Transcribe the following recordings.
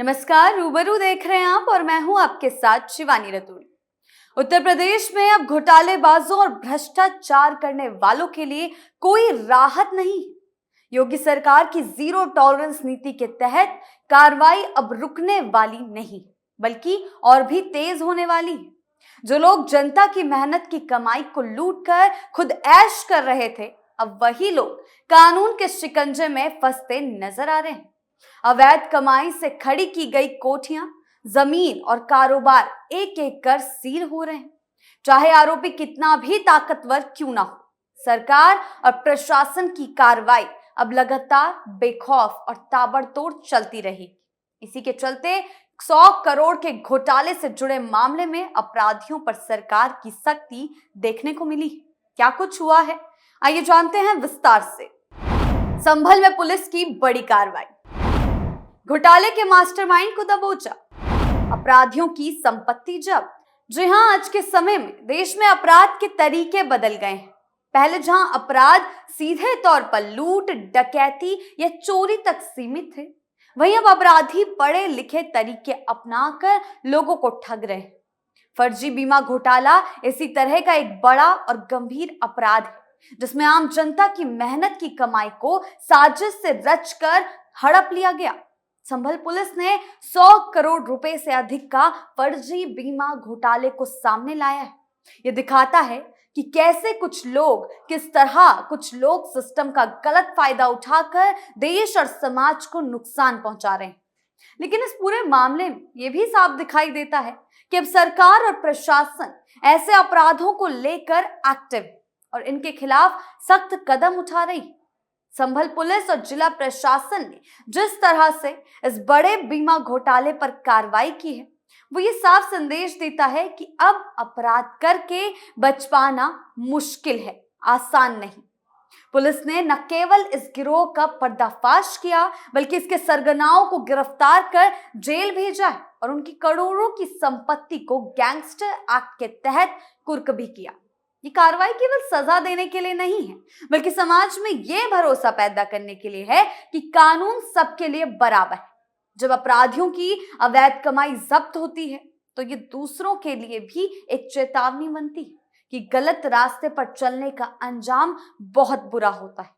नमस्कार, रूबरू देख रहे हैं आप और मैं हूं आपके साथ शिवानी रतूड़ी। उत्तर प्रदेश में अब घोटालेबाजों और भ्रष्टाचार करने वालों के लिए कोई राहत नहीं है। योगी सरकार की जीरो टॉलरेंस नीति के तहत कार्रवाई अब रुकने वाली नहीं, बल्कि और भी तेज होने वाली है। जो लोग जनता की मेहनत की कमाई को लूटकर खुद ऐश कर रहे थे, अब वही लोग कानून के शिकंजे में फंसते नजर आ रहे हैं। अवैध कमाई से खड़ी की गई कोठियां, जमीन और कारोबार एक एक कर सील हो रहे हैं। चाहे आरोपी कितना भी ताकतवर क्यों ना हो, सरकार और प्रशासन की कार्रवाई अब लगातार बेखौफ और ताबड़तोड़ चलती रहेगी। इसी के चलते 100 करोड़ के घोटाले से जुड़े मामले में अपराधियों पर सरकार की सख्ती देखने को मिली। क्या कुछ हुआ है, आइए जानते हैं विस्तार से। संभल में पुलिस की बड़ी कार्रवाई, घोटाले के मास्टरमाइंड को दबोचा, अपराधियों की संपत्ति जब्त। जी हां, आज के समय में देश में अपराध के तरीके बदल गए हैं। पहले जहां अपराध सीधे तौर पर लूट, डकैती या चोरी तक सीमित थे, वहीं अब अपराधी पढ़े लिखे तरीके अपनाकर लोगों को ठग रहे हैं। फर्जी बीमा घोटाला इसी तरह का एक बड़ा और गंभीर अपराध है, जिसमें आम जनता की मेहनत की कमाई को साजिश से रचकर हड़प लिया गया। संभल पुलिस ने 100 करोड़ रुपए से अधिक का फर्जी बीमा घोटाले को सामने लाया है। यह दिखाता है कि कैसे किस तरह कुछ लोग सिस्टम का गलत फायदा उठाकर देश और समाज को नुकसान पहुंचा रहे हैं। लेकिन इस पूरे मामले में यह भी साफ दिखाई देता है कि अब सरकार और प्रशासन ऐसे अपराधों को लेकर एक्टिव है और इनके खिलाफ सख्त कदम उठा रही है। संभल पुलिस और जिला प्रशासन ने जिस तरह से इस बड़े बीमा घोटाले पर कार्रवाई की है, वो ये साफ संदेश देता है कि अब अपराध करके बच पाना मुश्किल है, आसान नहीं। पुलिस ने न केवल इस गिरोह का पर्दाफाश किया, बल्कि इसके सरगनाओं को गिरफ्तार कर जेल भेजा है और उनकी करोड़ों की संपत्ति को गैंगस्टर एक्ट के तहत कुर्क भी किया। ये कार्रवाई केवल सजा देने के लिए नहीं है, बल्कि समाज में यह भरोसा पैदा करने के लिए है कि कानून सबके लिए बराबर है। जब अपराधियों की अवैध कमाई जब्त होती है, तो ये दूसरों के लिए भी एक चेतावनी बनती है कि गलत रास्ते पर चलने का अंजाम बहुत बुरा होता है।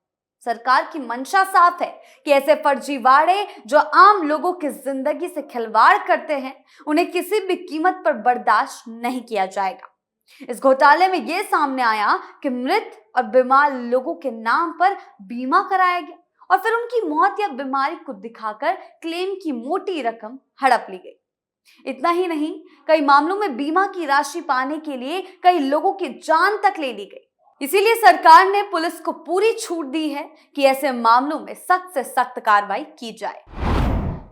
सरकार की मंशा साफ है कि ऐसे फर्जीवाड़े जो आम लोगों की जिंदगी से खिलवाड़ करते हैं, उन्हें किसी भी कीमत पर बर्दाश्त नहीं किया जाएगा। इस घोटाले में यह सामने आया कि मृत और बीमार लोगों के नाम पर बीमा कराया गया और फिर उनकी मौत या बीमारी को दिखाकर क्लेम की मोटी रकम हड़प ली गई। इतना ही नहीं, कई मामलों में बीमा की राशि पाने के लिए कई लोगों की जान तक ले ली गई। इसीलिए सरकार ने पुलिस को पूरी छूट दी है कि ऐसे मामलों में सख्त से सख्त कार्रवाई की जाए।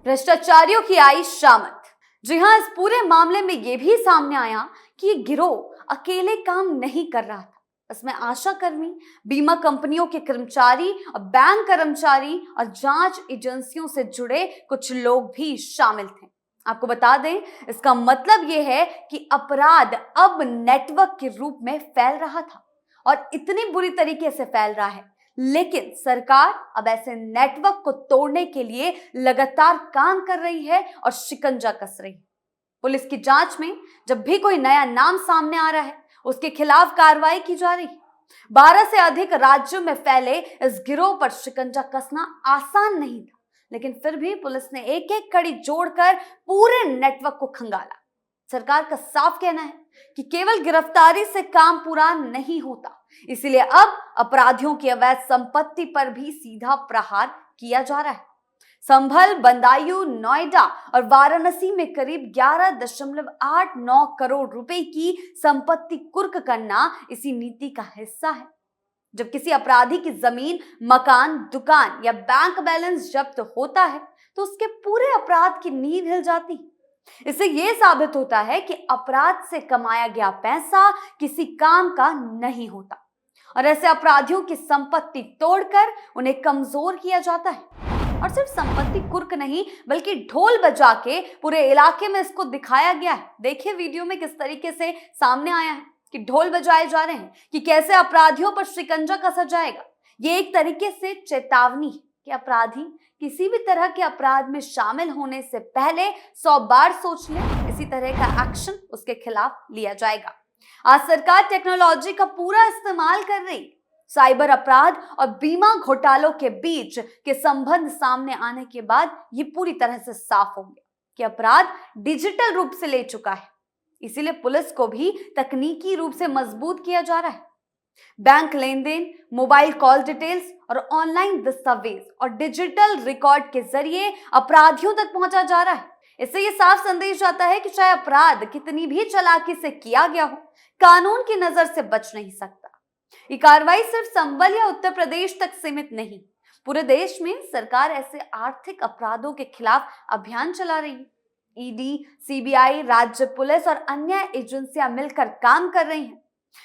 भ्रष्टाचारियों की आई शामत। जी हां, इस पूरे मामले में यह भी सामने आया कि ये गिरोह अकेले काम नहीं कर रहा था। इसमें आशा कर्मी, बीमा कंपनियों के कर्मचारी और बैंक कर्मचारी और जांच एजेंसियों से जुड़े कुछ लोग भी शामिल थे। आपको बता दें, इसका मतलब यह है कि अपराध अब नेटवर्क के रूप में फैल रहा था और इतनी बुरी तरीके से फैल रहा है। लेकिन सरकार अब ऐसे नेटवर्क को तोड़ने के लिए लगातार काम कर रही है और शिकंजा कस रही है। पुलिस की जांच में जब भी कोई नया नाम सामने आ रहा है, उसके खिलाफ कार्रवाई की जा रही है। 12 से अधिक राज्यों में फैले इस गिरोह पर शिकंजा कसना आसान नहीं था, लेकिन फिर भी पुलिस ने एक एक कड़ी जोड़कर पूरे नेटवर्क को खंगाला। सरकार का साफ कहना है कि केवल गिरफ्तारी से काम पूरा नहीं होता, इसीलिए अब अपराधियों की अवैध संपत्ति पर भी सीधा प्रहार किया जा रहा है। संभल, बदायूं, नोएडा और वाराणसी में करीब 11.89 करोड़ रुपए की संपत्ति कुर्क करना इसी नीति का हिस्सा है। जब किसी अपराधी की जमीन, मकान, दुकान या बैंक बैलेंस जब्त होता है, तो उसके पूरे अपराध की नींव हिल जाती है। इससे यह साबित होता है कि अपराध से कमाया गया पैसा किसी काम का नहीं होता और ऐसे अपराधियों की संपत्ति तोड़कर उन्हें कमजोर किया जाता है। और सिर्फ संपत्ति कुर्क नहीं, बल्कि ढोल बजा के पूरे इलाके में इसको दिखाया गया है। देखिए वीडियो में किस तरीके से सामने आया है कि ढोल बजाए जा रहे हैं कि कैसे अपराधियों पर शिकंजा कसा जाएगा। ये एक तरीके से चेतावनी कि अपराधी किसी भी तरह के अपराध में शामिल होने से पहले 100 बार सोच ले, इसी तरह का एक्शन उसके खिलाफ लिया जाएगा। आज सरकार टेक्नोलॉजी का पूरा इस्तेमाल कर रही है। साइबर अपराध और बीमा घोटालों के बीच के संबंध सामने आने के बाद ये पूरी तरह से साफ हो गया कि अपराध डिजिटल रूप से ले चुका है। इसीलिए पुलिस को भी तकनीकी रूप से मजबूत किया जा रहा है। बैंक लेन देन, मोबाइल कॉल डिटेल्स और ऑनलाइन दस्तावेज और डिजिटल रिकॉर्ड के जरिए अपराधियों तक पहुंचा जा रहा है। इससे ये साफ संदेश जाता है कि चाहे अपराध कितनी भी चालाकी से किया गया हो, कानून की नजर से बच नहीं सकता। ये कार्रवाई सिर्फ संभल या उत्तर प्रदेश तक सीमित नहीं, पूरे देश में सरकार ऐसे आर्थिक अपराधों के खिलाफ अभियान चला रही है। ईडी, सीबीआई, राज्य पुलिस और अन्य एजेंसियां मिलकर काम कर रही हैं।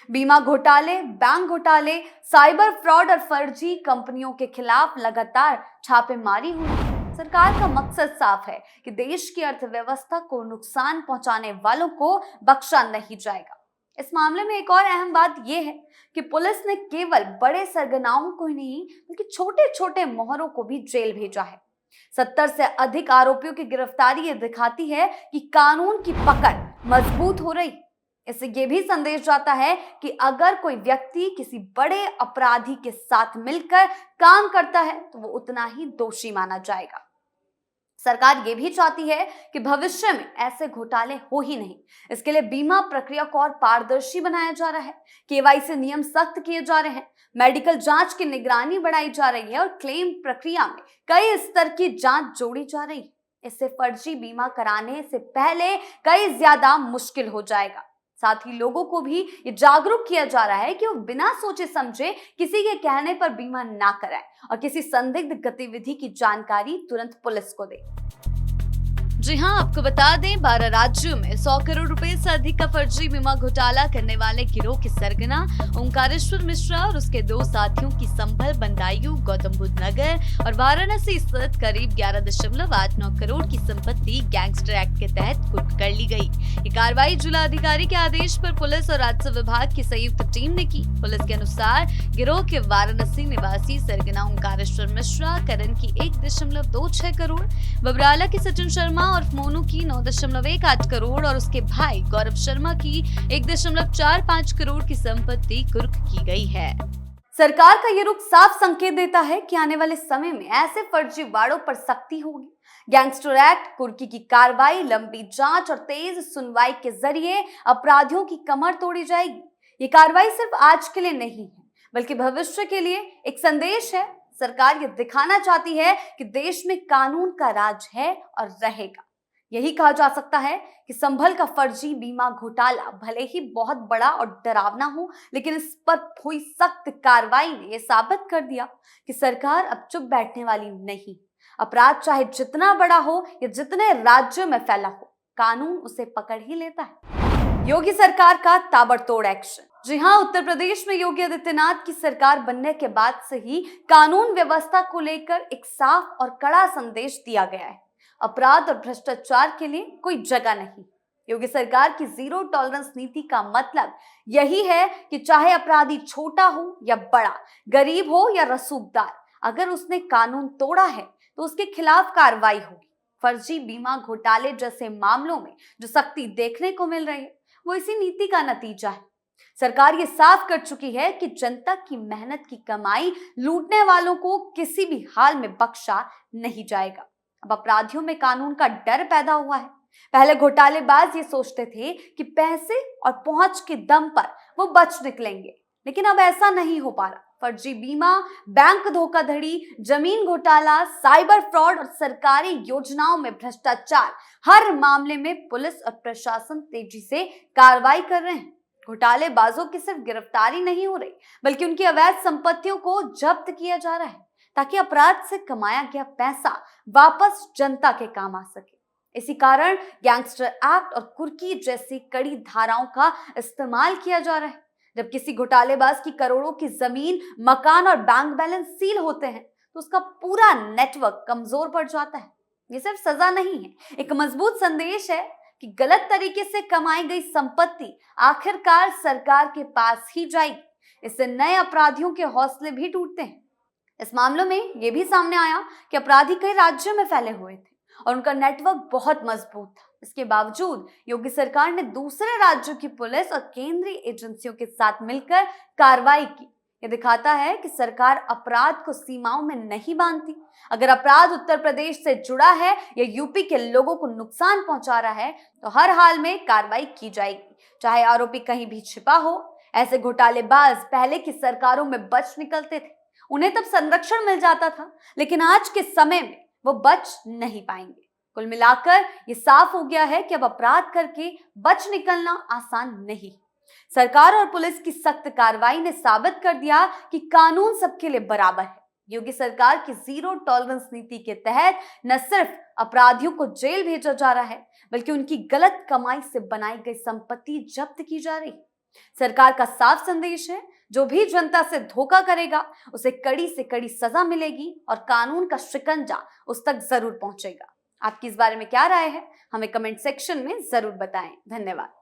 बीमा घोटाले, बैंक घोटाले, साइबर फ्रॉड और फर्जी कंपनियों के खिलाफ लगातार छापेमारी हुई है। सरकार का मकसद साफ है कि देश की अर्थव्यवस्था को नुकसान पहुंचाने वालों को बख्शा नहीं जाएगा। इस मामले में एक और अहम बात यह है कि पुलिस ने केवल बड़े सरगनाओं को ही नहीं बल्कि छोटे छोटे मोहरों को भी जेल भेजा है। 70 से अधिक आरोपियों की गिरफ्तारी ये दिखाती है कि कानून की पकड़ मजबूत हो रही। इससे ये भी संदेश जाता है कि अगर कोई व्यक्ति किसी बड़े अपराधी के साथ मिलकर काम करता है तो वो उतना ही दोषी माना जाएगा। सरकार ये भी चाहती है कि भविष्य में ऐसे घोटाले हो ही नहीं। इसके लिए बीमा प्रक्रिया को और पारदर्शी बनाया जा रहा है, केवाईसी नियम सख्त किए जा रहे हैं, मेडिकल जांच की निगरानी बढ़ाई जा रही है और क्लेम प्रक्रिया में कई स्तर की जांच जोड़ी जा रही है। इससे फर्जी बीमा कराने से पहले कई ज्यादा मुश्किल हो जाएगा। साथ ही लोगों को भी ये जागरूक किया जा रहा है कि वो बिना सोचे समझे किसी के कहने पर बीमा ना कराएं और किसी संदिग्ध गतिविधि की जानकारी तुरंत पुलिस को दें। जी हां, आपको बता दें 12 राज्यों में 100 करोड़ रुपए से अधिक का फर्जी बीमा घोटाला करने वाले गिरोह के सरगना ओंकारेश्वर मिश्रा और उसके 2 साथियों की संभल, बदायूं, गौतम बुद्ध नगर और वाराणसी स्थित करीब 11.89 करोड़ की संपत्ति गैंगस्टर एक्ट के तहत कुर्क कर ली गई। ये कार्रवाई जिला अधिकारी के आदेश पर पुलिस और राजस्व विभाग की संयुक्त टीम ने की। पुलिस के अनुसार गिरोह के वाराणसी निवासी सरगना ओंकारेश्वर मिश्रा करण की 1.26 करोड़, बबराला की सचिन शर्मा और मोनू की 9.18 करोड़ और उसके भाई गौरव शर्मा की 1.45 करोड़ की संपत्ति कुर्क की गई है। सरकार का ये रुख साफ संकेत देता है कि आने वाले समय में ऐसे फर्जीवाड़ों पर सख्ती होगी। गैंगस्टर एक्ट, कुर्की की कार्रवाई, लंबी जांच और तेज सुनवाई के जरिए अपराधियों की कमर तोड़ी जाएगी। ये कार्रवाई सिर्फ आज के लिए नहीं है बल्कि भविष्य के लिए एक संदेश है। सरकार ये दिखाना चाहती है कि देश में कानून का राज है और रहेगा। यही कहा जा सकता है कि संभल का फर्जी बीमा घोटाला भले ही बहुत बड़ा और डरावना हो, लेकिन इस पर हुई सख्त कार्रवाई ने यह साबित कर दिया कि सरकार अब चुप बैठने वाली नहीं। अपराध चाहे जितना बड़ा हो या जितने राज्यों में फैला हो, कानून उसे पकड़ ही लेता है। योगी सरकार का ताबड़तोड़ एक्शन। जी हां, उत्तर प्रदेश में योगी आदित्यनाथ की सरकार बनने के बाद से ही कानून व्यवस्था को लेकर एक साफ और कड़ा संदेश दिया गया है। अपराध और भ्रष्टाचार के लिए कोई जगह नहीं। योगी सरकार की जीरो टॉलरेंस नीति का मतलब यही है कि चाहे अपराधी छोटा हो या बड़ा, गरीब हो या रसूखदार, अगर उसने कानून तोड़ा है तो उसके खिलाफ कार्रवाई होगी। फर्जी बीमा घोटाले जैसे मामलों में जो सख्ती देखने को मिल रही है वो इसी नीति का नतीजा है। सरकार ये साफ कर चुकी है कि जनता की मेहनत की कमाई लूटने वालों को किसी भी हाल में बख्शा नहीं जाएगा। अब अपराधियों में कानून का डर पैदा हुआ है। पहले घोटालेबाज ये सोचते थे कि पैसे और पहुंच के दम पर वो बच निकलेंगे, लेकिन अब ऐसा नहीं हो पा रहा। फर्जी बीमा, बैंक धोखाधड़ी, जमीन घोटाला, साइबर फ्रॉड और सरकारी योजनाओं में भ्रष्टाचार, हर मामले में पुलिस और प्रशासन तेजी से कार्रवाई कर रहे हैं। घोटालेबाजों की सिर्फ गिरफ्तारी नहीं हो रही बल्कि उनकी अवैध संपत्तियों को जब्त किया जा रहा है ताकि अपराध से कमाया गया पैसा वापस जनता के काम आ सके। इसी कारण गैंगस्टर एक्ट और कुर्की जैसी कड़ी धाराओं का इस्तेमाल किया जा रहा है। जब किसी घोटालेबाज की करोड़ों की जमीन, मकान और बैंक बैलेंस सील होते हैं तो उसका पूरा नेटवर्क कमजोर पड़ जाता है। ये सिर्फ सजा नहीं है, एक मजबूत संदेश है कि गलत तरीके से कमाई गई संपत्ति आखिरकार सरकार के पास ही जाएगी। इससे नए अपराधियों के हौसले भी टूटते हैं। इस मामलों में यह भी सामने आया कि अपराधी कई राज्यों में फैले हुए थे और उनका नेटवर्क बहुत मजबूत था। इसके बावजूद योगी सरकार ने दूसरे राज्यों की पुलिस और केंद्रीय एजेंसियों के साथ मिलकर कार्रवाई की। यह दिखाता है कि सरकार अपराध को सीमाओं में नहीं बांधती। अगर अपराध उत्तर प्रदेश से जुड़ा है या यूपी के लोगों को नुकसान पहुंचा रहा है तो हर हाल में कार्रवाई की जाएगी, चाहे आरोपी कहीं भी छिपा हो। ऐसे घोटालेबाज पहले की सरकारों में बच निकलते थे, उन्हें तब संरक्षण मिल जाता था, लेकिन आज के समय में वो बच नहीं पाएंगे। कुल मिलाकर ये साफ हो गया है कि अब अपराध करके बच निकलना आसान नहीं। सरकार और पुलिस की सख्त कार्रवाई ने साबित कर दिया कि कानून सबके लिए बराबर है। योगी सरकार की जीरो टॉलरेंस नीति के तहत न सिर्फ अपराधियों को जेल भेजा जा रहा है, बल्कि उनकी गलत कमाई से बनाई गई संपत्ति जब्त की जा रही। सरकार का साफ संदेश है, जो भी जनता से धोखा करेगा उसे कड़ी से कड़ी सजा मिलेगी और कानून का शिकंजा उस तक जरूर पहुंचेगा। आपकी इस बारे में क्या राय है, हमें कमेंट सेक्शन में जरूर बताएं। धन्यवाद।